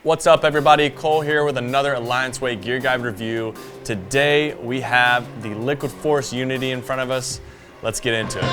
What's up everybody, Cole here with another Alliance Way Gear Guide review. Today we have the Liquid Force Unity in front of us. Let's get into it.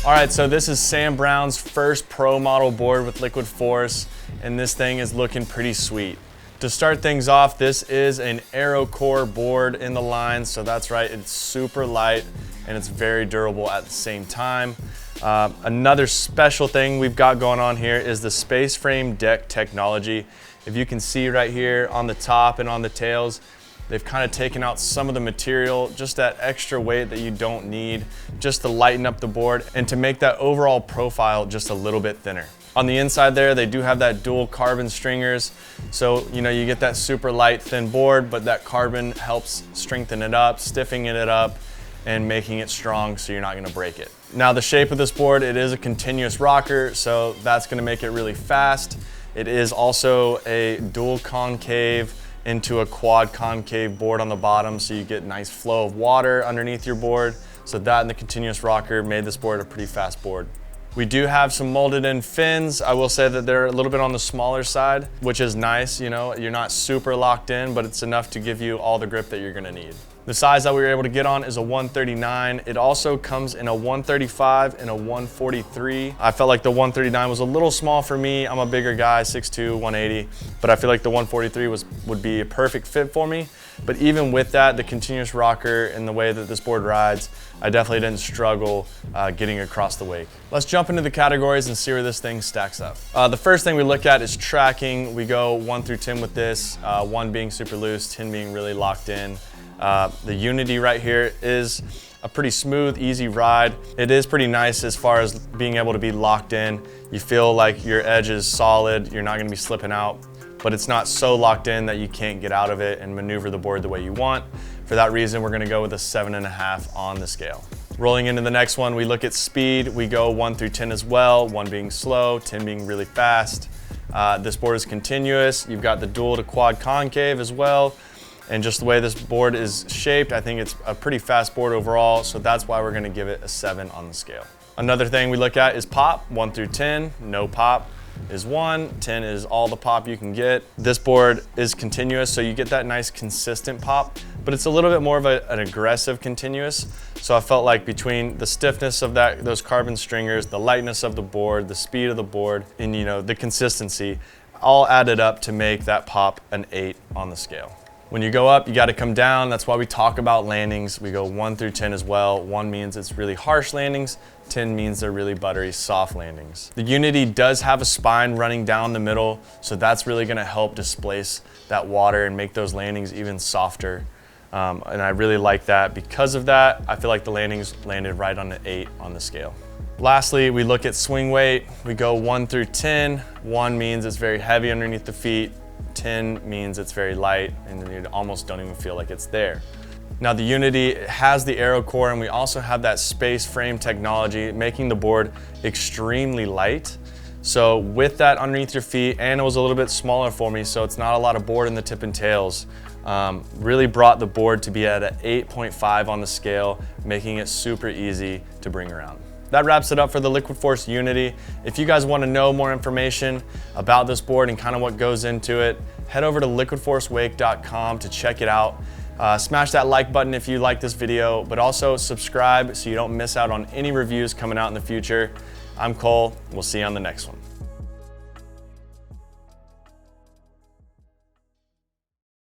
All right, so this is Sam Brown's first pro model board with Liquid Force, and this thing is looking pretty sweet. To start things off, this is an Aero Core board in the line, so that's right, it's super light and it's very durable at the same time. Another special thing we've got going on here is the space frame deck technology. If you can see right here on the top and on the tails, they've kind of taken out some of the material, just that extra weight that you don't need, just to lighten up the board and to make that overall profile just a little bit thinner. On the inside there, they do have that dual carbon stringers. So, you know, you get that super light, thin board, but that carbon helps strengthen it up, stiffening it up, and making it strong so you're not gonna break it. Now the shape of this board, it is a continuous rocker, so that's gonna make it really fast. It is also a dual concave into a quad concave board on the bottom, so you get nice flow of water underneath your board. So that and the continuous rocker made this board a pretty fast board. We do have some molded in fins. I will say that they're a little bit on the smaller side, which is nice. You know, you're not super locked in, but it's enough to give you all the grip that you're gonna need. The size that we were able to get on is a 139. It also comes in a 135 and a 143. I felt like the 139 was a little small for me. I'm a bigger guy, 6'2", 180, but I feel like the 143 would be a perfect fit for me. But even with that, the continuous rocker and the way that this board rides, I definitely didn't struggle getting across the wake. Let's jump into the categories and see where this thing stacks up. The first thing we look at is tracking. We go 1 through 10 with this, 1 being super loose, 10 being really locked in. The Unity right here is a pretty smooth, easy ride. It is pretty nice as far as being able to be locked in. You feel like your edge is solid, you're not gonna be slipping out, but it's not so locked in that you can't get out of it and maneuver the board the way you want. For that reason, we're gonna go with a 7.5 on the scale. Rolling into the next one, we look at speed. We go 1 through 10 as well, 1 being slow, 10 being really fast. This board is continuous. You've got the dual to quad concave as well. And just the way this board is shaped, I think it's a pretty fast board overall, so that's why we're gonna give it a 7 on the scale. Another thing we look at is pop, 1 through 10, no pop is 1, 10 is all the pop you can get. This board is continuous, so you get that nice consistent pop, but it's a little bit more of an aggressive continuous. So I felt like between the stiffness of those carbon stringers, the lightness of the board, the speed of the board, and you know, the consistency, all added up to make that pop an 8 on the scale. When you go up, you gotta come down. That's why we talk about landings. We go 1 through 10 as well. 1 means it's really harsh landings. 10 means they're really buttery, soft landings. The Unity does have a spine running down the middle, so that's really gonna help displace that water and make those landings even softer. And I really like that. Because of that, I feel like the landings landed right on the 8 on the scale. Lastly, we look at swing weight. We go 1 through 10. 1 means it's very heavy underneath the feet. 10 means it's very light and you almost don't even feel like it's there. Now the Unity has the Aero Core, and we also have that space frame technology, making the board extremely light. So with that underneath your feet, and it was a little bit smaller for me, so it's not a lot of board in the tip and tails, really brought the board to be at an 8.5 on the scale, making it super easy to bring around. That wraps it up for the Liquid Force Unity. If you guys want to know more information about this board and kind of what goes into it, head over to liquidforcewake.com to check it out. Smash that like button if you like this video, but also subscribe so you don't miss out on any reviews coming out in the future. I'm Cole. We'll see you on the next one.